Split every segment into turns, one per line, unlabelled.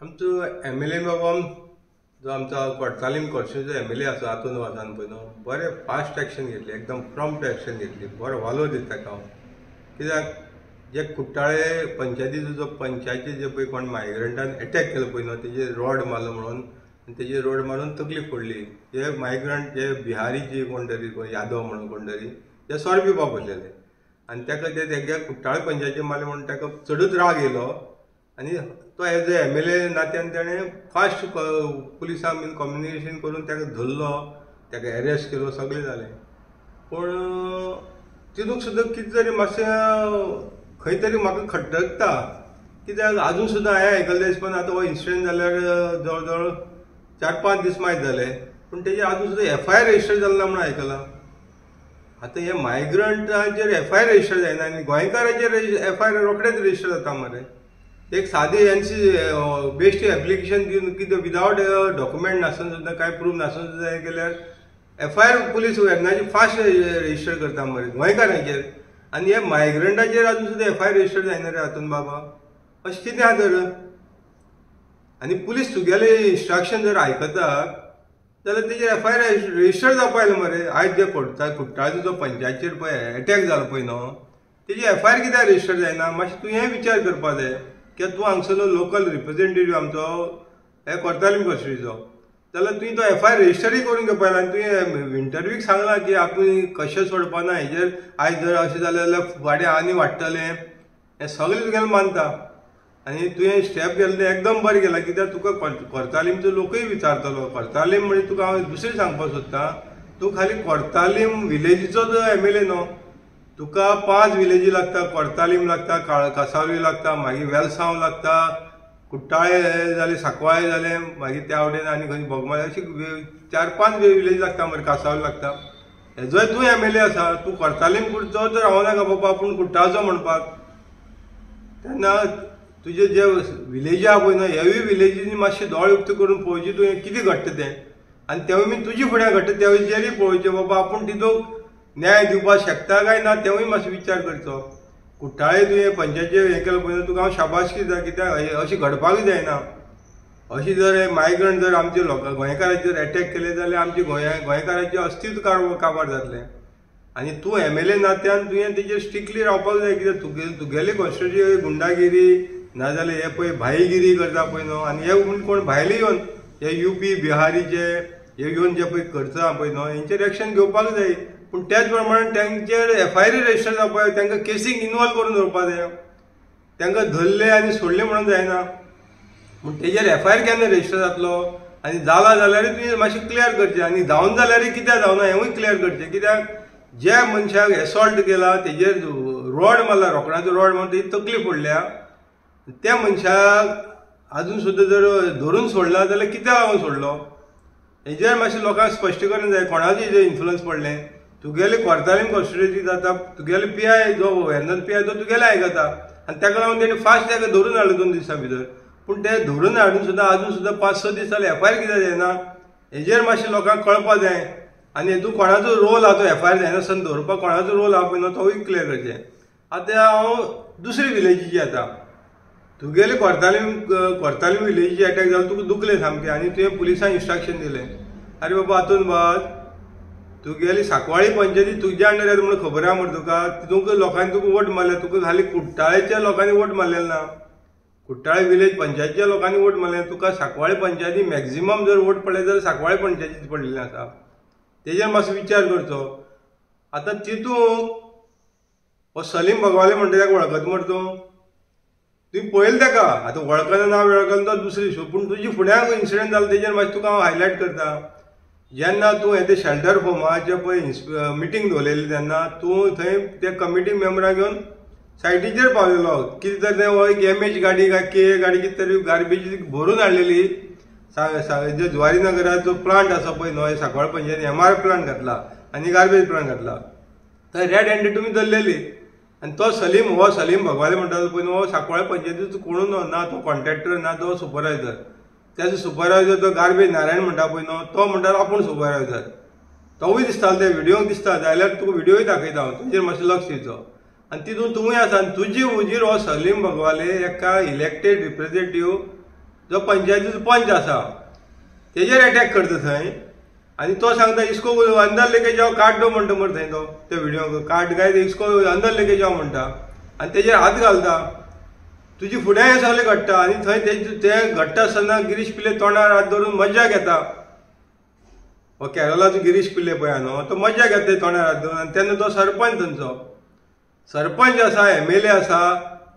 आमचो MLA बाबा जो आमचा कोर्तालीम कॉन्स्टिट्युन्सीचो MLA आसा हातूंत वचून पळय न्हू बरें फास्ट एक्शन घेतली, एकदम प्रॉम्प्ट एक्शन घेतली, बरो वालो दिता ताका हांव. कित्याक जे कुट्टाळे पंचायतीचो जो पंचायती जे पळय कोण मायग्रंटान एटॅक केलो पळय न्हू तेजेर रॉड मारलो म्हणून आनी तेजेर रॉड मारून तकली फोडली. जे मायग्रंट जे बिहारीचे कोण तरी यादव म्हणून कोण तरी ते सोरो पिवपाक बसलेले आनी ताका ते तेगे कुट्टाळे पंचायती मारले म्हणून ताका चडूच राग येयलो आनी तो एज ए MLA नात्यान ताणें फास्ट पुलिसांक बीन कम्युनिकेशन करून ताका धरलो, ताका एरेस्ट केलो, सगळें जालें. पूण तितूंक सुद्दां कितें तरी मातशें खंय तरी म्हाका खट्टकता. कित्याक आजून सुद्दां हांवें आयकल्लें दिसपा आतां हो इन्सिडंट जाल्यार जवळ जवळ 4-5 दीस मायज जाले पूण तेजेर आजून सुद्दां FIR रजिस्टर जालें ना म्हणून आयकलां. आतां हे मायग्रंटाचेर FIR रजिस्टर जायना आनी गोंयकाराचेर FIR रोखडेच रजिस्टर जाता मरे. एक सादी बेस्ट एप्लिकेशन दिवन कितें विदावट डॉक्युमेंट नासून सुद्दां कांय प्रूफ नासून सुद्दां हें केल्यार FIR पुलीस वेगनाची फास्ट रजिस्टर करता मरे गोंयकारांचेर आनी हे मायग्रंटाचेर आजून सुद्दां FIR रजिस्टर जायना रे हातून बाबा. अशें कितें आहा तर आनी पुलीस तुगेले इंस्ट्रक्शन जर आयकतात जाल्यार तेजेर FIR रजिस्टर जावपा जाय मरे. आयज जे कुट्टाळचो जो पंचायतीचेर पळय एटॅक जालो पळय न्हू तेजी FIR कित्याक रजिस्टर जायना मातशें तूं हें विचार करपा जाय. कित्याक तूं हांगसरलो लोकल रिप्रेझेंटेटिव्ह आमचो हे कोर्तालीम कॉन्स्टिट्युन्सीचो जाल्यार तुवें तो FIR रजिस्टरूय करून घेवपा जाय. आनी तुवें इंटरव्यूक सांगलां की आपूण कशें सोडपा ना हेजेर आयज जर अशें जालें जाल्यार फाल्यां आनी वाडटलें हें सगळें तुगेलें मानता. आनी तुवें स्टेप घेतलें एकदम बरें केलां कित्याक तुका कोर्तालीमचो लोकूय विचारतलो. कोर्तालीम म्हणजे तुका हांव दुसरें सांगपाक सोदतां तूं खाली कोर्तालीम विलेजीचो जो MLA न्हू तुका 5 विलेजी लागता. कोर्तालीम लागता, कासावली लागता, मागीर वेलसांव लागता, कुट्टाळे जाले, सांकवाळे जाले, मागीर त्या वटेन आनी खंय बोगमाळे अशी 4-5 विलेज लागता मरे. कासावली लागता. हेजोय तूं MLA आसा. तूं कोर्तालीम कुडचो तर रावनाका बाबा आपूण कुट्टाळचो म्हणपाक. तेन्ना तुजे जे विलेजी आहा पळय न्हू हेवूय विलेजींनी मातशें दोळे उक्ते करून पळोवचें तुवें कितें घडटा तें आनी तेवूय बी तुजे फुड्यान घडटा तेजेरूय पळोवचें बाबा आपूण तितूंक न्याय दिवपाक शकता काय ना तेवूय मातसो विचार करचो. कुट्टाळे तुवें पंचायतीचेर हें केलें पळय तुका हांव शाबासकी दिता कित्याक अशें घडपाकूच जायना. अशी जर मायग्रंट जर आमचे गोंयकाराचेर एटॅक केले जाल्यार आमचे गोंयकाराचें अस्तित्व काबार जातलें. आनी तूं MLA नात्यान तुवें तेजेर स्ट्रिक्टली रावपाक जाय कित्याक तुगेली कॉन्स्टिट्युन्सी गुंडागिरी नाजाल्यार हे पळय भाईगिरी करता पळय न्हू आनी हे कोण भायले येवन हे UP बिहारीचे हे येवन जे पळय करता पळय न्हू हेंचेर एक्शन घेवपाक जाय. पूण त्याच प्रमाणे तांचेर FIR रजिस्टर जावपा जाय. तांकां केसीक इनवॉल्व करून दवरपा जाय. तांकां धरले आनी सोडले म्हणून जायना. पूण तेजेर FIR केन्ना रजिस्टर जातलो आनी जाला जाल्यारूय तुवें मातशें क्लियर करचें आनी जावन जाल्यारूय कित्याक जावना हेंवूय क्लियर करचें. कित्याक ज्या मनशाक एसॉल्ट केला तेजेर रॉड मारला, रोखडाचो रॉड मारून तेजी तकली फोडल्या, त्या मनशाक आजून सुद्दां जर धरून सोडला जाल्यार कित्याक लागून सोडलो हेजेर मातशें लोकांक स्पश्टीकरण जाय. कोणाचें हेजेर इन्फ्लुअन्स पडलें. तुगेले कोर्तालीम कॉन्स्टिट्युन्सी जाता तुगेले PI जो वेर्नल PI तो तुगेले आयकता आनी ताका लागून तेणी फास्ट ताका धरून हाडलो 2 दिसां भितर. पूण ते धरून हाडून सुद्दां आजून सुद्दां 5-6 दीस जाले FIR कित्याक जायना हेजेर मातशें लोकांक कळपा जाय. आनी हेतून कोणाचो रोल आहा तो FIR जायना आसतना दवरपाक कोणाचो रोल आहा पळय न्हू तोवूय क्लियर करचें. आतां हांव दुसरी विलेजीची आतां तुगेले कोर्तालीम विलेजीची एटॅक जालो तुका दुखलें सामकें आनी तुवें पुलिसांक इंस्ट्रक्शन दिलें आरे बाबा हातून बाद तुगेली सांकवाळी पंचायती तुज्या अंडर येता म्हणून खबर आहा मरे तुका. तितूंक लोकांनी तुका वोट मारल्या. तुका खाली कुट्टाळेच्या लोकांनी वोट मारलेलें ना. कुट्टाळे विलेज पंचायतीच्या लोकांनी वोट मारलें. तुका सांकवाळी पंचायती मॅक्झिमम जर वोट पडले जाल्यार सांकवाळी पंचायतीच पडलेलें आसा. तेजेर मातसो विचार करचो. आतां तितूंक हो सलीम भगवाले म्हणटा ताका वळखता मरे तूं तुवें पळयलें ताका. आतां वळखना ना वळखना तो दुसरी इशू पूण तुजे फुड्यान इन्सिडंट जालो तेजेर मातशें तुका हांव हायलायट करता. जेन्ना तूं येते शेल्टर होमाचे पळय मिटींग दवरलेली तेन्ना तूं थंय त्या कमिटी मेंबराक घेवन सायटीचेर पावलेलो. कितें तर तें एक MH गाडी काय KA गाडी कितें तरी गार्बेज भरून हाडलेली. जे ज्वारीनगरात जो प्लांट आसा पळय न्हू हे सांकवाळ पंचायती MR प्लांट घातला आनी गार्बेज प्लांट घातला. थंय रेड हँडेड तुमी धरलेली आनी तो सलीम भगवाले म्हणटा पळय न्हू हो सांकवाळ पंचायतीचो कोणूच ना. तो कॉन्ट्रॅक्टर ना तो सुपरवायझर. त्याचो सुपरवायझर तो गार्बेज नारायण म्हणटा पळय न्हू तो म्हणटा आपूण सुपरवायझर. तोवूय दिसतालो त्या व्हिडिओक दिसता जाल्यार तुका व्हिडिओय दाखयता हांव तुजेर मातशें लक्ष दिवचो. आनी तितून तुवूय आसा आनी तुजी हुजीर हो सलीम भगवाले एका इलेक्टेड रिप्रेझेंटेटिव्ह जो पंचायतीचो पंच आसा तेजेर अटॅक करता थंय आनी तो सांगता इसको अंदर लेके जाओ काट दो म्हणटा मरे थंय तो ते व्हिडिओ काट काय इसको अंदर लेके जाओ म्हणटा आनी तेजेर हात घालता तुजी फुडें हें सगळें घडटा आनी थंय ते घडटा आसतना गिरीश पिल्ले तोंडार हात धरून मज्जा घेता हो केरळाचो गिरीश पिल्ले पळय न्हू तो मज्जा घेता ते तोंडार हात धरून आनी तेन्ना तो सरपंच थंयचो सरपंच आसा MLA आसा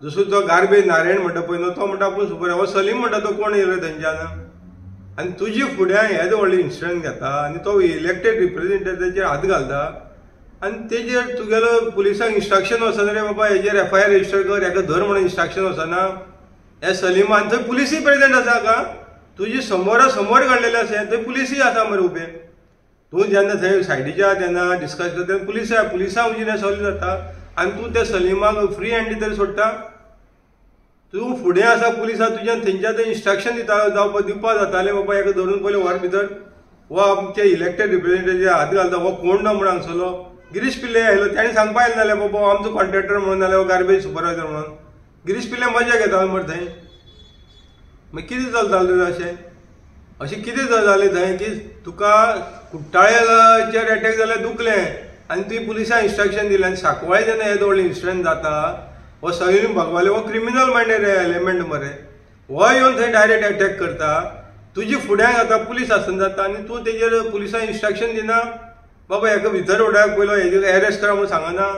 जसो तो गार्बेज नारायण म्हणटा पळय न्हू तो म्हणटा आपूण सुपर हो सलीम म्हणटा तो कोण येयलो थंयच्यान आनी तुजी फुडें हेच व्हडले इन्सिडंट घेता आनी तो इलेक्टेड रिप्रेझेंटेटिव्हाचेर हात घालता आनी तेजेर तुगेलो पुलिसांक इन्स्ट्रक्शन वचना रे बाबा हेजेर FIR रजिस्टर कर हेका धर म्हणून इन्स्ट्रक्शन वचना हे सलीमा आनी थंय पुलिसूय प्रेझेंट आसा का तुजी समोरा समोर घडलेलें आसा थंय पुलिसूय आसा मरे उबे तूं जेन्ना थंय सायडीच्या तेन्ना डिस्कस करता तेन्ना पुलिसां उजीन सॉल्व जाता आनी तूं त्या सलीमाक फ्री हँडी तरी सोडटा तूं फुडें आसा पुलीस आसा तुज्यान थंयच्या थंय इन्स्ट्रक्शन दिवपा जातालें बाबा हेका धरून पयलें वर भितर हो आमचे इलेक्टेड रिप्रेझेंटेटिव्ह हात घालता हो कोण ना म्हणून हांगसरलो गिरीश पिल्ले आयलो ताणें सांगपा येलें नाल्यार बाबा हो आमचो कॉन्ट्रॅक्टर म्हणून नाल्यार गार्बेज सुपरवायझर म्हणून गिरीश पिल्ले मजा घेतालो मरे थंय मागीर कितें चलतालें अशें कितें जालें थंय की तुका कुट्टाळेचेर अटॅक जाल्यार दुखलें आनी तुवें पुलिसांक इन्स्ट्रक्शन दिलें आनी सांकवाळे जेन्ना येदो व्हडलो इन्सिडंट जाता हो सलीम भगवाले हो क्रिमिनल मायंडेड एलिमेंट मरे हो येवन थंय डायरेक्ट अटॅक करता तुजी फुड्यान जाता पुलीस आसून जाता आनी तूं तेजेर पुलिसांक इन्स्ट्रक्शन दिना बाबा हेका भितर उडोवपाक पयलो हेजेर अरेस्ट करा म्हणून सांगना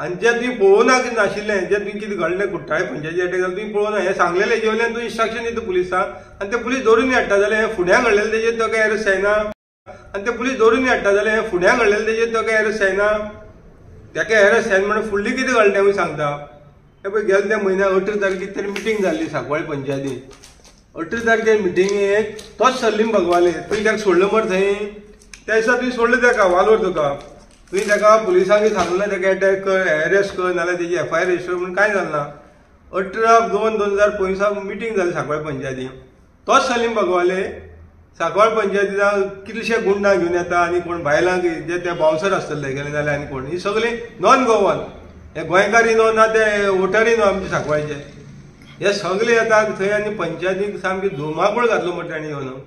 आनी जें तुवें पळोवना कितें नाशिल्लें जें तुवें कितें घडलें कुट्टाळे पंचायतीचेर अटॅक जालो तुवें पळोवना हें सांगलेलें हेजे वयल्यान तूं इन्स्ट्रक्शन दिता पुलिसांक आनी ते पुलीस धरून हाडटा जाल्यार हें फुड्यान घडलेलें तेजेर तो काय अरेस्ट जायना आनी ते पुलीस धरून हाडटा जाल्यार हें फुड्यान घडलेलें तेजेर तो काय अरेस्ट जायना तेका अरेस्ट जायना म्हणून फुडलें कितें घडलें तें सांगता हे पळय गेल्या त्या म्हयन्याक 18 तारखेक तरी मिटींग जाल्ली सांकवाळे पंचायतीन 18 तारखेर मिटींगेक तोच सलीम भगवाले तुवें ताका सोडलो मरे थंय त्या दिसा तुवें सोडलें ताका वालोर तुका तुवें ताका पुलिसांनी सांगलें ताका अटॅक कर अरेस्ट कर नाल्यार तेजी FIR रजिस्टर म्हणून कांय जालें ना 18/2/2025 मिटींग जाली सांकवाळे पंचायतीन तोच सलीम भगवाले सांकवाळ पंचायतीन कितलेशे गुंडां घेवन येता आनी कोण बायलांक जे ते बावन्सर आसतले गेले जाल्यार आनी कोण ही सगळीं नॉन गोवन हे गोंयकारी न्हू ना ते वोटरी न्हू आमचे सांकवाळचे हे सगळे येतात थंय आनी पंचायतीक सामकी धुमाकूळ घातलो मरे तांणी येवन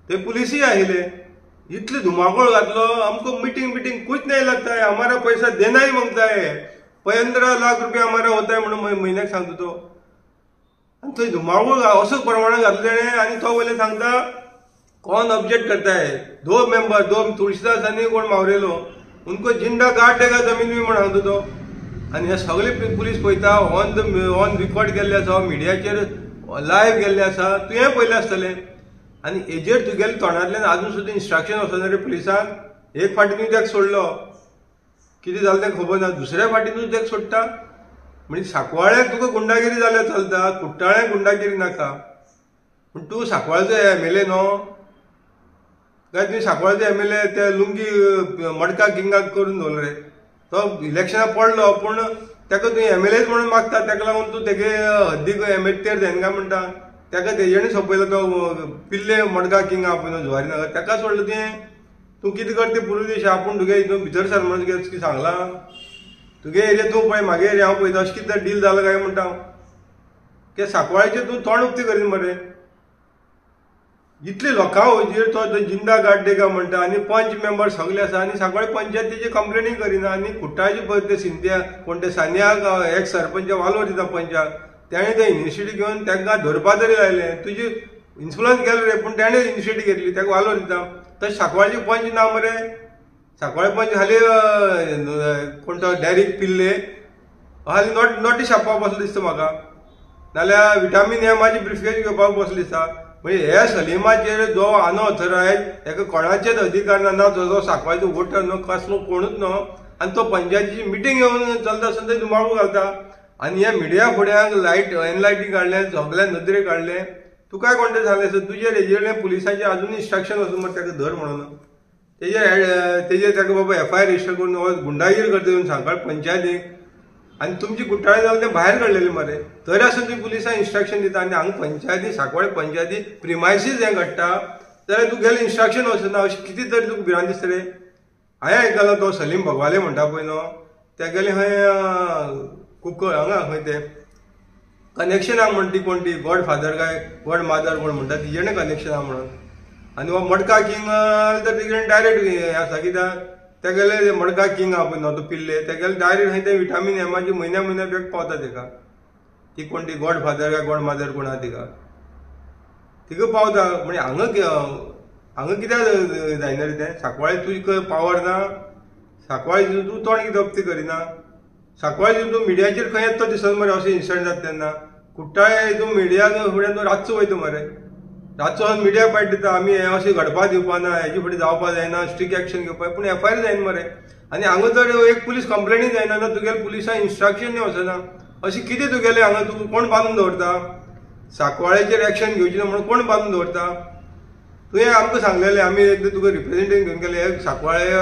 ते पुलिसूय आयले इतले धुमाकूळ घातलो आमको मीटिंग कुछ नहीं लगता है हमारा पैसा देना ही मांगता है 15 लाख रुपया हमारा होता है म्हणून म्हयन्याक सांगता तो आनी थंय धुमाकूळ असो प्रमाणात घातलो ताणें आनी तो वयले सांगता कोण ऑब्जेक्ट करता है 2 मेंबर 2 तुळशीदास आनी कोण मावरेलो उनको जिंदा गाड देगा जमीन बी म्हणून सांगता तो आनी हे सगळे पुलीस पळयता ऑन रिकॉर्ड केल्ले आसा मिडियाचेर लायव्ह गेल्ले आसा तुवें पळयलें आसतलें आनी हेजेर तुगेले तोंडांतल्यान आजून सुद्दां इन्स्ट्रक्शन वचना रे पुलिसांक एक फावटी तुवें ताका सोडलो कितें जालें तें खबर ना दुसऱ्या फावटी तूं ताका सोडटा म्हणजे सांकवाळ्याक तुका गुंडागिरी जाल्यार चलता कुट्टाळ्याक गुंडागिरी नाका पूण तूं सांकवाळचो MLA न्हू काय तुवें सांकवाळचो MLA ते लुंगी मडका किंगाक करून दवरलो रे तो इलेक्शनाक पडलो पूण ताका तुवें MLAच म्हणून मागता ताका लागून तूं तेगे हद्दीक तेर जायना काय म्हणटा ताका तेजेणी सोंपयलो तो पिल्ले मडका किंग आहा पळय जुवारी नगर ताका सोडलो तुवें तूं कितें कर तें पुरू दिशा आपूण तुगे हितून भितर सर म्हणून कितें सांगलां तुगे एरिया तूं पळय म्हागे एरिया हांव पळयता अशें कितें डील जालो काय म्हणटा हांव ते सांकवाळेचेर तूं तोंड उक्ती करीना मरे इतले लोकां वयचेर तो जिंदा गाड देगा म्हणटा आनी पंच मेंबर सगळे आसा आनी सांकवाळे पंचायत तेजी कंप्लेनूय करिना आनी कुट्टाळेचे पळय ते सिंधिया कोण ते सान्याक एक्स सरपंच वालोर दिता पंचाक ताणें ते इनिशिएटीव घेवन तांकां धरपा तरी लायलें तुजी इन्फ्लुअन्स केलो रे पूण ताणें इनिशिएटीव घेतली ताका वालोर दिता तशें सांकवाळचे पंच ना मरे सांकवाळे पंच हाली कोण तो डॅरिक पिल्ले हाली नोटीस छापपाक बसलो दिसता म्हाका नाल्यार विटामीन हे म्हाजी ब्रिफकेज घेवपाक बसलो दिसता म्हणजे हे सलीमाचेर जो अनऑथरायज हेका कोणाचेच अधिकार ना जो सांकवाळचो वोटर न्हू कसलो कोणूच न्हू आनी तो पंचायतीची मिटींग घेवन चलता आसतना ते धुमाकूळ घालता आनी हे मिडिया फुड्याक एनलायटी काडलें सगळ्या नदरे काडलें तुका कोण सांगलें सर तुजेर हेजेर पुलिसांचे अजून इन्स्ट्रक्शन वचून मरे ताका धर म्हणून तेजेर ताका बाबा FIR रजिस्टर करून गुंडागिरी करता येवन सांकवाळ पंचायतीक आनी तुमची कुट्टाळे जालें तें भायर काडलेलें मरे तरी आसून तुवें पुलिसांक इन्स्ट्रक्शन दिता आनी हांगा पंचायती सांकवाळे पंचायती प्रिमायसीस हें घडटा जाल्यार तुगेलें इन्स्ट्रक्शन वचना अशें कितें तरी तुका भिरांत दिसता रे हांवें आयकलां तो सलीम भगवाले म्हणटा पळय न्हू ते गेले खंय कुंकळ हांगा खंय ते कनेक्शन आहा म्हणटी कोण ती गॉड फादर काय गॉड मादर कोण म्हणटा तिजेणे कनेक्शन आहा म्हणून आनी हो मडका किंग तर तिकडे डायरेक्ट हें आसा कित्याक तेगेले मडका किंग आहा पळय न्हू तो पिल्ले तेगेले डायरेक्ट खंय ते विटामीन एमाची म्हयन्या बॅग पावता तेका ती कोण ती गॉड फादर काय गॉड मादर कोण आहा तिका पावता म्हणजे हांगा कित्याक जायना रे तें सांकवाळे तुका पावर ना सांकवाळे तूं तोंड कितें उक्ती करिना सांकवाळे तूं मिडियाचेर खंय येता तो दिसता मरे अशें इन्सिडंट जाता तेन्ना कुट्टाळे तूं मिडिया फुडें तूं रातचो वयता मरे रातचो मिडिया पायट दिता आमी हें अशें घडपा दिवपा ना हेजे फुडें जावपा जायना स्ट्रिक्ट एक्शन घेवपा पूण एफआयआर जायना मरे आनी हांगा तर एक पुलीस कंप्लेनूय जायना ना तुगेले पुलिसांक इन्स्ट्रक्शनूय वचना अशें कितें तुगेलें हांगा तुका कोण बांदून दवरता सांकवाळेचेर एक्शन घेवची ना म्हणून कोण बांदून दवरता तुवें आमकां सांगलेलें आमी एकदां तुका रिप्रेझेंटेटिव्ह घेवन गेले सांकवाळे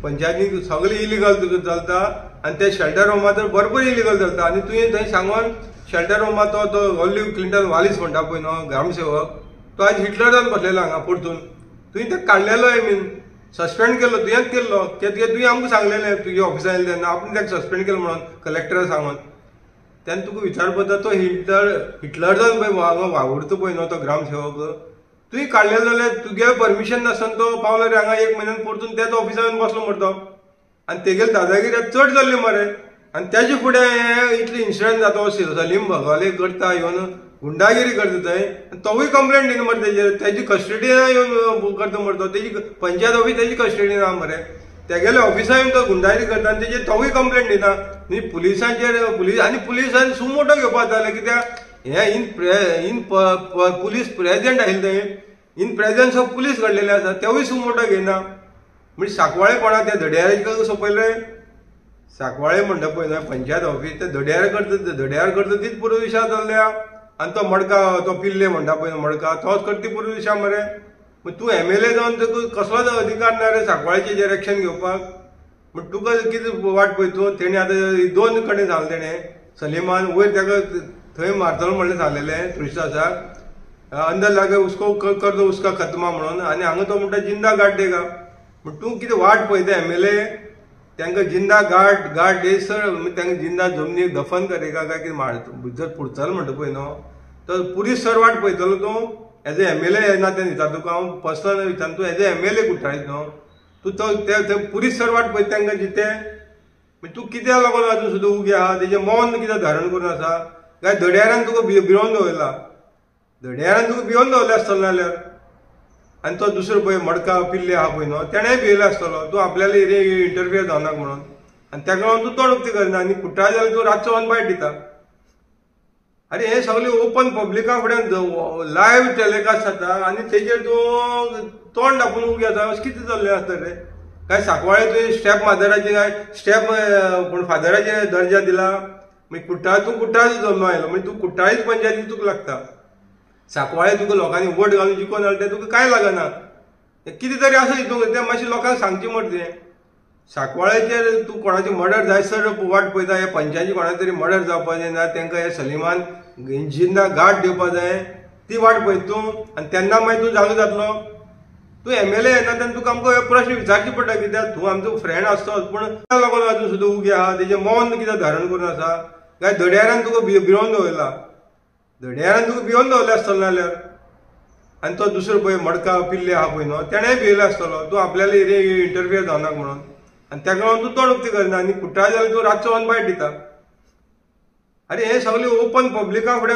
पंचायतीन सगळें इलिगल तुका चलता आनी ते शेल्टर होमा तर बरोबर इलिगल चलता आनी तुवें थंय सांगून शेल्टर होमा तो ऑलिव्ह क्लिंटन वालीस म्हणटा पळय न्हू ग्रामसेवक तो आज हिटलर जावन बसलेलो हांगा परतून तुवें तेका काडलेलो आय मीन सस्पेंड केलो तुवेंच केल्लो कित्याक तुवें आमकां सांगलेलें तुजे ऑफिसान येयलें तेन्ना आपूण तेका सस्पेंड केलो म्हणून कलेक्टरा सांगून तेन्ना तुका विचारपाक तो हिटलर जावन पळय हांगा वावुरता पळय न्हू तो ग्रामसेवक तुवें काडलेलो जाल्यार तुगे परमिशन नासतना तो पावलो रे हांगा एक म्हयन्यान परतून तेच ऑफिसान बसलो मरे आनी तेगेली दादागिरी चड जाल्ली मरे आनी तेजे फुडें इतले इन्सिडंट जाता सलीम भगवाले करता येवन गुंडागिरी करता थंय तोवूय कंप्लेंट दिना मरे तेजी कस्टडीन येवन करता मरे तो तेजी पंचायत ऑफिस तेजी कस्टडीन आहा मरे तेगेले ऑफिसान येवन तो गुंडागिरी करता आनी तेजेर तोवूय कंप्लेंट दिना न्ही पुलिसांचेर आनी पुलिसान सुमोटो घेवपाक जाले कित्याक हें इन पुलीस प्रेजेंट आशिल्ले थंय इन प्रेझन्स ऑफ पुलीस घडलेले आसा तेवूय सुमोटो घेयना म्हणजे सांकवाळे कोणा त्या धड्यार सोपयले सांकवाळे म्हणटा पळय न्हय पंचायत ऑफिस ते धड्यार करता तीच पुरो दिशा चल्ल्या आनी तो मडका तो पिल्ले म्हणटा पळय मडका तोच करता पुरो दिशा मरे तूं एमएलए जावन तुका कसलोच अधिकार ना रे सांकवाळेचेर एक्शन घेवपाक म्हण तुका कितें वाट पळय तूं तेणी आतां दोन कडेन जालें तेणें सलिमान वयर तेका थंय मारतलो म्हणलें सांगलेलें तुळशीदासाक अंदर लागे उसको कर दो उसका खतमा म्हणून आनी हांगा तो म्हणटा जिंदा गाड देगा म्हण तूं कितें वाट पळयता एमएलए तांकां जिंदा गाड दे सर तांकां जिंदा जमनीक दफन करेगा काय कितें भितर पुडचलो म्हणटा पळय न्हू तो पुलीस सर वाट पळयतलो तूं एज ए एमएलए नात्यान दिता तुका हांव पर्सनल विचार तूं एज ए एमएलए कुट्टाळीत न्हू तूं तो ते पुलीस सर वाट पळयता तांकां जितें तूं कित्याक लागून अजून सुद्दां उगी आहा तेजें मौन कितें धारण करून आसा काय धड्यारान तुका भिवून दवरला धड्यारान तुका भिवून दवरलें आसतलें जाल्यार आनी तो दुसरो पळय मडका पिल्ले आहा पळय न्हू तेणेंय भियेलो आसतलो तूं आपल्याला इंटरफियर जावनाका म्हणून आनी तेका लागून तूं तोंड उक्ती करना आनी कुट्टाळे जाल्यार तूं रातचो वन बायट दिता अरे हें सगळें ओपन पब्लिका फुडें लायव्ह टॅलिकास्ट जाता आनी तेजेर तूं तोंड धापून उगी आसा अशें कितें चल्लें आसता रे काय सांकवाळे तुवें स्टेप मादराचे काय स्टेप कोण फादराचे दर्जा दिला मागीर कुट्टाळे तूं कुट्टाळेच जल्म आयलो मागीर तूं कुट्टाळीच पंचायतीन तुका लागता सांकवाळे तुका लोकांनी वोट घालून जिखून हाडले तें तुका कांय लागना कितें तरी आसा हितून तें मातशें लोकांक सांगचें मरे तें सांकवाळेचेर तूं कोणाची मर्डर जायसर वाट पळयता हे पंचायती कोणाचे तरी मर्डर जावपाक जायना तांकां हे सलिमान जिंदा गाड दिवपाक जाय ती वाट पळयता तूं आनी तेन्ना मागीर तूं जागो जातलो तूं एमएलए येना तेन्ना तुका आमकां हे प्रश्न विचारचे पडटा कित्याक तूं आमचो फ्रेंड आसतोच पूण त्या लागून अजून सुद्दां उगी आहा तेजें मौन कितें धारण करून आसा काय धड्यारान तुका भिवून दवरला धड्यारान तुका भिवून दवरलें आसतलें जाल्यार आनी तो दुसरो पळय मडका पिल्ले आहा पळय न्हू तेणेंय भियेलो आसतलो तूं आपल्याला इंटरफियर जावनाका म्हणून आनी तेका लागून तूं तोंड उक्ती करना आनी कुट्टाळे जाल्यार तूं रातचो वन बायट दिता अरे हें सगळें ओपन पब्लिका फुडें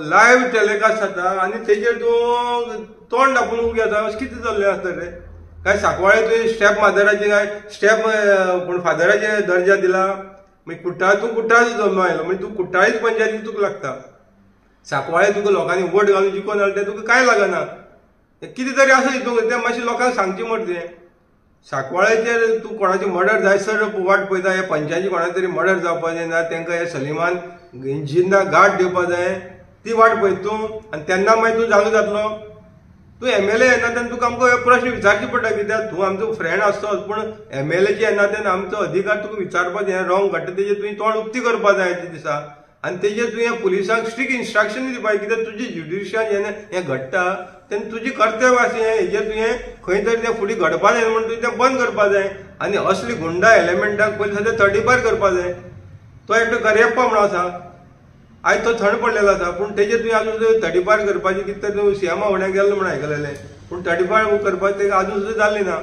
लायव्ह टॅलिकास्ट जाता आनी तेजेर तूं तोंड धापून उगी आसा अशें कितें चल्लें आसता रे काय सांकवाळे तुवें स्टेप मादराचे काय स्टेप कोण फादराचे दर्जा दिला मागीर कुट्टाळे तूं कुट्टाळेच जल्म आयलो मागीर तूं कुट्टाळीच पंचायतीन तुका लागता सांकवाळे तुका लोकांनी वोट घालून जिखून हाडले तें तुका कांय लागना कितें तरी आसा हितून तें मातशें लोकांक सांगचें मरे तें सांकवाळेचेर तूं कोणाची मर्डर जायसर वाट पळयता हे पंचायती कोणाचे तरी मर्डर जावपाक जायना तांकां हे सलिमान जिंदा गाड दिवपाक जाय ती वाट पळयता तूं आनी तेन्ना मागीर तूं जागो जातलो तूं एमएलए येना तेन्ना तुका आमकां हे प्रश्न विचारचे पडटा कित्याक तूं आमचो फ्रेंड आसतोच पूण एमएलएचे येना तेन्ना आमचो अधिकार तुका विचारपाक हें रॉंग घडटा तेजेर तुवें तोंड उक्ती करपाक जाय ते दिसा आनी तेजेर तुवें पुलिसांक स्ट्रिक्ट इन्स्ट्रक्शन दिवपाक कित्याक तुजी ज्युडिशियल जेन्ना हें घडटा तेन्ना तुजी कर्तव्य आसा हेजेर तुवें खंय तरी तें फुडें घडपा जाय म्हणून तुवें तें बंद करपा जाय आनी असली गुंडा एलिमेंटाक पयलीं सद्या 35 करपा जाय तो एकटो करियप्पा म्हणून आसा आयज तो थंड पडलेलो आसा पूण तेजेर तुवें आजून तडीपार करपाचें कितें तर सीएमा फुड्यान गेल्लो म्हण आयकलेलें पूण तडीपार करपाचें तेका आजून सुद्दां जाल्लें ना.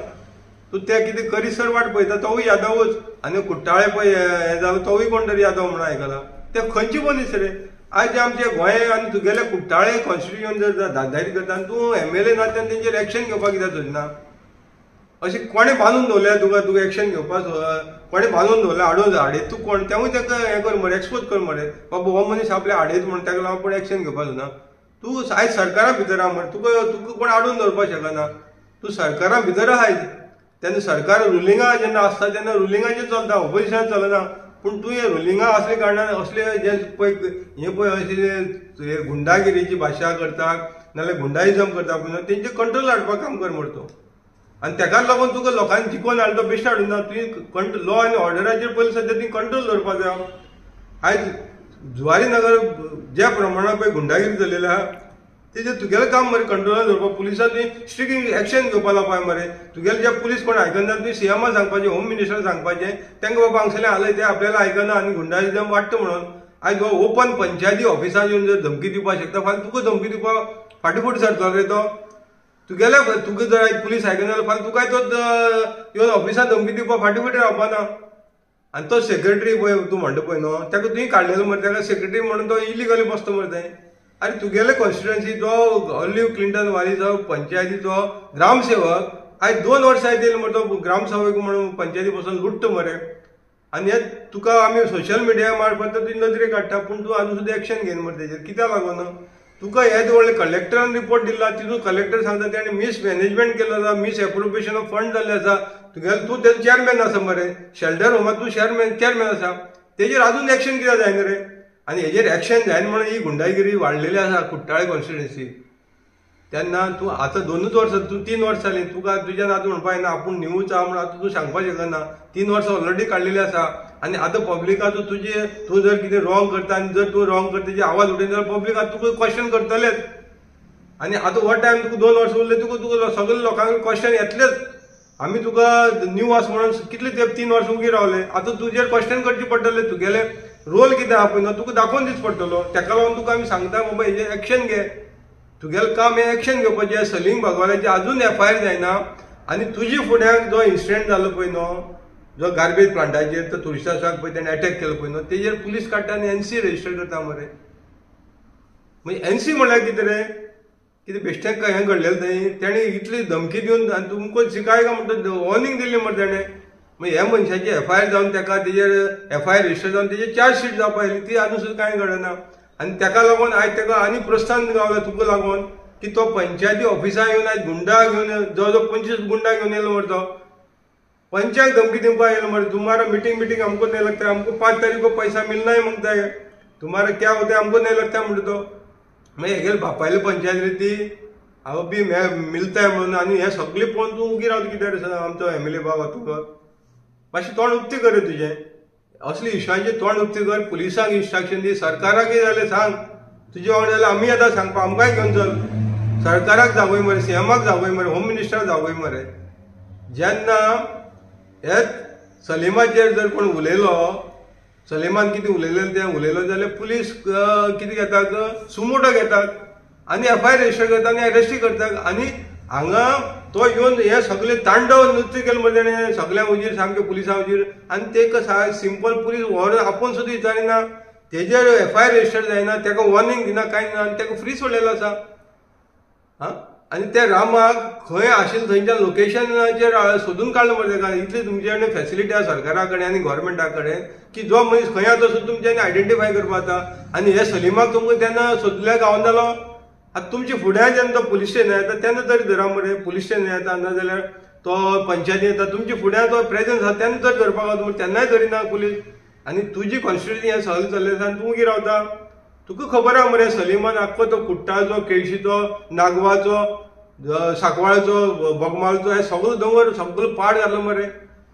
तूं तें कितें करीसर वाट पळयता तोवूय यादवूच आनी कुट्टाळे पळय हें जालो तोवूय कोण तरी यादव म्हणून आयकला. ते खंयचे मनीस रे आयज आमचे गोंय आनी तुगेले कुट्टाळे कॉन्स्टिट्युशन जर दादारी करता आनी तूं एमएलए नात्यान तेंचेर एक्शन घेवपाक कित्याक सोदना. अशें कोणें बांदून दवरल्या तुका एक्शन घेवपाक कोणें बांदून दवरल्या हाडयत तूं कोण तेवूय ताका हें कर मरे एक्सपोज कर मरे बाबा हो मनीस आपल्या हाडयत म्हणून ताका लागून कोण एक्शन घेवपाक सोदना. तूं आयज सरकारा भितर आहा मरे तुका कोण हाडून दवरपाक शकना. तूं सरकारा भितर आहाय तेन्ना सरकार रुलिंगा जेन्ना आसता तेन्ना रुलिंगाचेर चलता ऑपोजिशनान चलना. पूण तूं हे रुलिंगा असले कारणान असले जे पळय हे पळय अशे गुंडागिरीची भाशा करता नाल्यार गुंडाइजम करता पळय तेंचे कंट्रोल हाडपाक काम कर मरे तूं. आनी तेकाच लागून तुका लोकांनी जिखोवन हाडलो बेश्ट हाडून ना. तुवें लॉ आनी ऑर्डराचेर पयलीं सद्या ती कंट्रोल दवरपाक जाय. आयज जुवारी नगर ज्या प्रमाणात पळय गुंडागिरी चलिल्ली आहा तेजेर तुगेलें काम मरे कंट्रोलान दवरपाक पुलिसां तुवें स्ट्रिक्ट एक्शन घेवपाक लावपाक मरे. तुगेले जे पुलीस कोण आयकना तुवें सीएमा सांगपाचें होम मिनिस्टराक सांगपाचें तेंका बाबा हांगसरलें आलय ते आपल्याला आयकना आनी गुंडाइजम वाडटा म्हणून. आयज हो ओपन पंचायती ऑफिसान येवन जर धमकी दिवपाक शकता फाल्यां तुका धमकी दिवपाक फाटीफूट सरतलो रे तो. तुका जर आयज पुलीस आयकना जाल्यार फाल्यां तुकाय तो येवन ऑफिसान धमकी दिवपाक फाटीफूट रावपाना. आनी तो सेक्रेटरी पळय तूं म्हणटा पळय न्हू ताका तुवें काडलेलो मरे ताका सेक्रेटरी म्हणून तो इलिगली बसता मरे थंय. आनी तुगेले कॉन्स्टिट्युएन्सी तो ऑलिव्ह क्लिंटन वालीचो पंचायतीचो ग्रामसेवक आयज 2 वर्सां येयले मरे तो ग्रामसेवक म्हणून पंचायती बसून लुट्टा मरे. आनी हे तुका आमी सोशल मिडिया मार्फत तुजी नदरे काडटा पूण तूं आजून सुद्दां एक्शन घेयना मरे तेजेर कित्याक लागून. तुका हेच व्हडले कलेक्टरान रिपोर्ट दिला तितून कलेक्टर सांगता तेणें मिसमॅनेजमेंट केलो आसा मिस एप्रोप्रिएशन ऑफ फंड जाल्लें आसा. तुगेले तूं तेजो चेअरमॅन आसा मरे शेल्टर होमात तूं चेअरमॅन आसा तेजेर आजून एक्शन कित्याक जायना रे. आनी हेजेर एक्शन जायना म्हणून ही गुंडागिरी वाडलेली आसा कुट्टाळे कॉन्स्टिट्युएन्सी. तेन्ना तूं आतां 2 वर्सां तूं 3 वर्सां जालीं तुका तुज्यान आतां म्हणपाक येना आपूण न्यूज आहा म्हणून आतां तूं सांगपाक शकना. 3 वर्सां ऑलरेडी काडलेली आसा आनी आतां पब्लिकाचो तूं जर कितें रॉंग करता आनी जर तूं रॉंग करता तेजे आवाज उठयता जाल्यार पब्लीक आतां तुका क्वेश्चन करतलेच. आनी आतां हो टायम तुका 2 वर्सां उरले तुका सगळे लोकांक क्वेश्चन येतलेच. आमी तुका न्यू आसा म्हणून कितले तेंप 3 वर्सां उगी रावले आतां तुजेर क्वेश्चन करचे पडटले. तुगेले रोल कितें आहा पळय न्हू तुका दाखोवन दिवचो पडटलो. तेका लागून तुका आमी सांगता बाबा हेजेर एक्शन घे. तुगेलें काम हें एक्शन घेवपाचें. सलीम भगवानाची आजून एफआयआर जायना आनी तुजे फुड्यान जो इन्सिडेंट जालो पळय न्हू जो गार्बेज प्लांटाचेर तो तुळशीदासाक पळय तेणें अटॅक केलो पळय न्हू तेजेर पुलीस काडटा आनी एनसी रजिस्टर करता मरे. मागीर एनसी म्हळ्यार कितें रे कितें बेश्टें हें घडलेलें थंय तेणें इतली धमकी दिवन तुमकां शिकाय काय म्हणटा वॉर्निंग दिल्ली मरे तेणें. मागीर ह्या मनशाची एफआयआर जावन तेका तेजेर एफआयआर रजिस्टर जावन तेजेर चार्जशीट जावपाक येयली ती आजून सुद्दां कांय घडना. आनी तेका लागून आयज तेका आनी प्रोत्साहन गावलें तुका लागून की तो पंचायती ऑफिसान येवन आयज गुंडा घेवन जवळ जवळ 25 गुंडा घेवन येयलो मरे. तो पंचायत धमकी दिवपाक येयलो मरे. तुम्हारा मीटिंग हमको नहीं लगता हमको 5 तारीख को पैसा मिलना ही मांगता है तुम्हारा क्या होता है हमको नहीं लगता म्हणटा तो. मागीर हेगेले बापायले पंचायत रे ती हांव बी मिलता है म्हणून आनी हें सगळें पळोवन तूं उगी रावता कित्याक रे आमचो एमएलए बाबा तुका मातशें तोंड उक्तें कर रे तुजें. असले इश्यूंचेर तोंड उक्तें कर. पुलिसांक इन्स्ट्रक्शन दी. सरकाराक कितें जालें सांग तुजे वांगडा जाल्यार आमी आतां सांगपा आमकांय घेवन चल. सरकाराक जागोय मरे सीएमाक जागोय मरे होम मिनिस्टराक जागोय मरे. जेन्ना हेच सलीमाचेर जर कोण उलयलो सलीमान कितें उलयलें तें उलयलो जाल्यार पुलीस कितें घेतात सुमोटो घेतात आनी एफआयआर रजिस्टर करतात आनी अरेस्टूय करतात. आनी हांगा तो येवन हे सगळे तांडव नृत्य केलें मरे तेणें सगळ्यां हुजीर सामकें पुलिसां हुजीर. आनी तेका सिंपल पुलीस व्हर आपूण सुद्दां विचारिना तेजेर एफआयआर रजिस्टर जायना तेका वॉर्निंग दिना कांय ना आनी तेका फ्री सोडलेलो आसा. आनी त्या रामाक खंय आशिल्लें थंयच्या लोकेशनाचेर सोदून काडलो मरे तेका. इतली तुमचे कडेन फॅसिलिटी आसा सरकारा कडेन आनी गोवोरमेंटा कडेन की जो मनीस खंय आसा तो तुमच्यांनी आयडेंटिफाय करपाक जाता. आनी हे सलीमाक तुमकां तेन्ना सोदल्या गांवांत जालो आतां तुमच्या फुड्यान जेन्ना तो पुलीस स्टेशन येता तेन्ना तरी धरा मरे. पुलीस स्टेशन येता नाजाल्यार तो पंचायती येता तुमच्या फुड्यान तो प्रेजन्स आसा तेन्ना तरी धरपाक गावता मरे. तेन्नाय धरिना पुलीस. आनी तुजी कॉन्स्टिट्युएन्सी हें सगळें चल्लें आसा आनी तूं कितें रावता. तुका खबर आहा मरे सलीमान आख्खो तो कुट्टाचो केळशीचो नागवाचो सांकवाळचो बोगमाळचो हे सगळो दोंगर सगळो पाड घातलो मरे.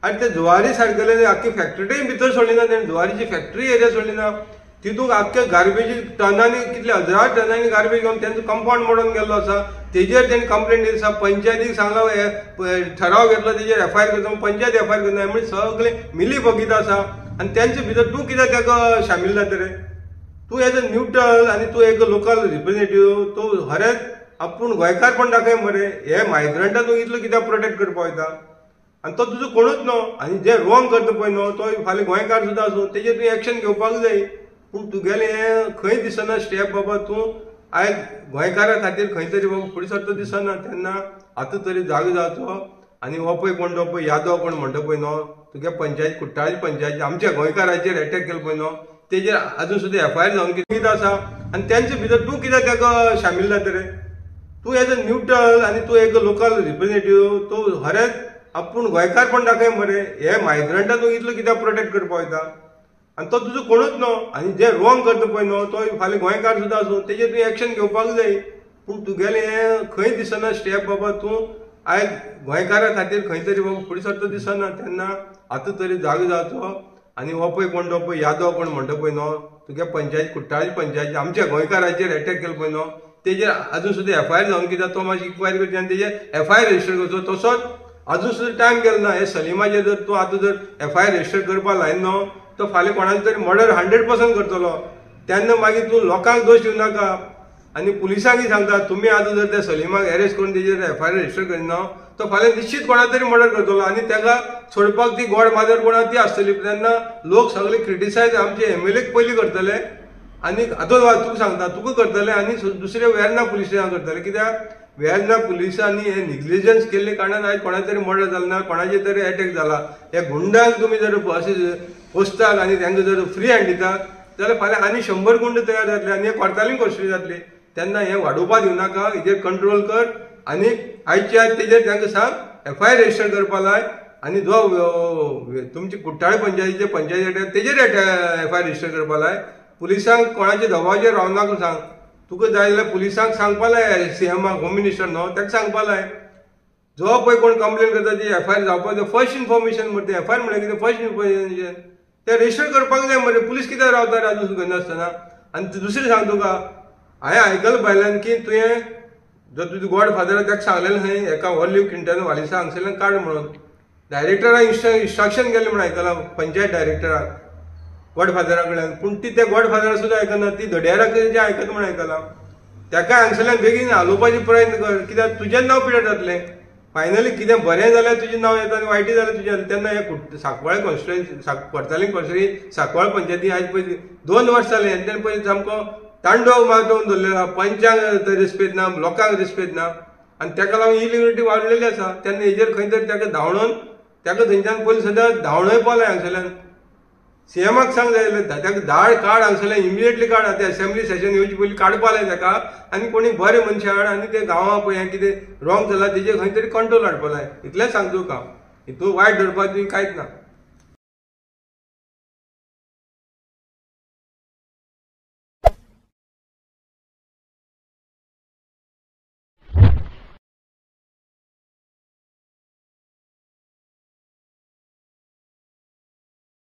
आनी ते जुवारी सारकेले आख्खी फॅक्टरी भितर सोडली ना तेणें. जुवारीची फॅक्टरी एरिया सोडली ना. तितूंक आख्खे गार्बेजी टनांनी कितले 1000 टनांनी गार्बेज घेवन तेंचो कंपाउंड मोडून गेल्लो आसा. तेजेर तेणी कंप्लेंट दिली आसा. पंचायतीक सांगलो हे ठराव घेतलो तेजेर एफआयआर करता पंचायत एफआयआर करता म्हणजे सगळे मिली बगीत आसा. आनी तेंचे भितर तूं कित्याक ताका शामील जाता रे. तूं एज अ न्यूट्रल आनी तूं एक लोकल रिप्रेझेंटेटिव्ह तूं खरेंच आपूण गोंयकारपण दाखय मरे हे मायग्रंटां तूं इतलो कित्याक प्रोटेक्ट करपा वयता आनी तो तुजो कोणूच न्हू आनी जे रॉंग करता पळय न्हू तो फाल्यां गोंयकार सुद्दां आसूं तेजेर तुवें एक्शन घेवपाक जाय पूण तुगेलें हें खंय दिसना स्टेप बाबा तूं आयज गोंयकारा खातीर खंय तरी बाबा फुडें सरता दिसना तेन्ना आतां तरी जागो जावचो आनी हो पळय कोण तो पळय यादव कोण म्हणटा पळय न्हू तुगे पंचायत कुट्टाळी पंचायत आमच्या गोंयकाराचेर अटॅक केलो पळय न्हू तेजेर अजून सुद्दां एफआयआर जावन कितें आसा आनी तेंचे भितर तूं कित्याक ताका शामील जाता रे तूं एज अ न्यूट्रल आनी तूं एक लोकल रिप्रेझेंटेटिव्ह तूं खरेंच आपूण गोंयकारपण दाखय मरे हे मायग्रंटां तूं इतलो कित्याक प्रोटेक्ट करपा वयता आनी तो तुजो कोणूच न्हू आनी जे रॉंग करता पळय न्हू तो फाल्यां गोंयकार सुद्दां आसूं तेजेर तुवें एक्शन घेवपाक जाय पूण तुगेलें हें खंय दिसना स्टेप बाबा तूं आयज गोंयकारा खातीर खंय तरी बाबा फुडें सरता दिसना तेन्ना आतां तरी जागो जावचो आनी हो पळय कोण तो पळय यादव कोण म्हणटा पळय न्हू तुगे पंचायत कुट्टाळी पंचायत आमच्या गोंयकाराचेर अटॅक केलो पळय न्हू तेजेर अजून सुद्दां एफआयआर जावन कित्याक तो मातशी इन्क्वायरी करची आनी तेजेर एफआयआर रजिस्टर करचो तसोच अजून सुद्दां टायम गेलो ना हे सलिमाचेर जर तूं आतां जर एफआयआर रजिस्टर करपा लायना न्हू तो फाल्यां कोणाचो तरी मर्डर 100% करतलो तेन्ना मागीर तूं लोकांक दोश दिवं नाका आनी पुलिसांकय सांगता तुमी आतां जर त्या सलिमाक अरेस्ट करून तेजेर एफआयआर रजिस्टर करिना तो फाल्यां निश्चित कोणा तरी मर्डर करतलो आनी तेका सोडपाक ती गोड माजर कोणा ती आसतली तेन्ना लोक सगळे क्रिटिसायज आमचे एमएलएक पयलीं करतले आनी आतां तुका सांगता तुका करतले आनी दुसरे वेर्ना पुलीस स्टेशनाक करतले कित्याक वेर्ना पुलिसांनी हे निग्लिजन्स केल्ले कारणान आयज कोणा तरी मर्डर जालो ना कोणाचेर तरी अटॅक जाला हे गुंडांक तुमी जर अशें पोसतात आनी तांकां जर फ्री हँड दितात जाल्यार फाल्यां आनी 100 गुंड तयार जातले आनी हे कोर्टालीन कॉस्ट्री जातली तेन्ना हे वाडोवपा दिवं नाका हेजेर कंट्रोल कर आनी आयच्या आयज तेजेर तांकां सांग एफआयआर रजिस्टर करपा लाय आनी जो तुमची कुट्टाळे पंचायतीचे पंचायती तेजेर एफआयआर रजिस्टर करपा लाय पुलिसांक कोणाच्या दबावाचेर रावं नाका सांग तुका जाय जाल्यार पुलिसांक सांगपा लाय सीएमाक होम मिनिस्टर न्हू ताका सांगपा लाय जो पळय कोण कंप्लेन करता ती एफआयआर जावपाक फर्स्ट इन्फॉर्मेशन म्हणटा एफआयआर म्हळ्यार कितें फर्स्ट इन्फॉर्मेशन ते रजिस्टर करपाक जाय मरे पुलीस कित्याक रावता रे आजून करनासतना आनी दुसरें सांग तुका हांवें आयकलां भायल्यान की तुवें जर तुजो गॉड फादर ताका सांगलेलें खंय एका ऑलिव्ह क्लिंटन वालिसा हांगसरल्यान काड म्हणून डायरेक्टराक इंस्ट्रक्शन केलें म्हणून आयकलां पंचायत डायरेक्टराक गॉड फादरा कडल्यान पूण ती त्या गॉड फादराक सुद्दां आयकना ती धड्याराक जें आयकता म्हूण आयकलां ताका हांगसरल्यान बेगीन हालोवपाचे प्रयत्न कर कित्याक तुजें नांव पिड्यार जातलें फायनली कितें बरें जाल्यार तुजें नांव येता आनी वायटय जाल्यार तुजें तेन्ना हे सांकवाळे कॉन्स्टिट्युएन्सी कोर्तालीन कॉन्स्टिट्युएन्सी सांकवाळ पंचायती आयज पळय 2 वर्स जालें आनी तेणें पळय सामको तांडव माजोवन दवरलेलो आहा पंचांक रिस्पेद ना लोकांक रिस्पेद ना आनी ताका लागून इलिगलिटी वाडलेली आसा तेन्ना हेजेर खंय तरी ताका धांवडोन ताका थंयच्यान पयलीं सद्या धांवडय लाय हांगसरल्यान सीएमाक सांग जाय जाल्यार ताका धाड काड हांगसरल्यान इमिडिएटली काड ते असेंब्ली सेशन येवचे पयलीं काडपा लाय ताका आनी कोणी बरे मनशां हाड आनी ते गांवां पळय हें कितें रॉंग जालां तेजेर खंय तरी कंट्रोल हाडपा लाय इतलेंच सांगता तुका हितून वायट धरपाक तुवें कांयच ना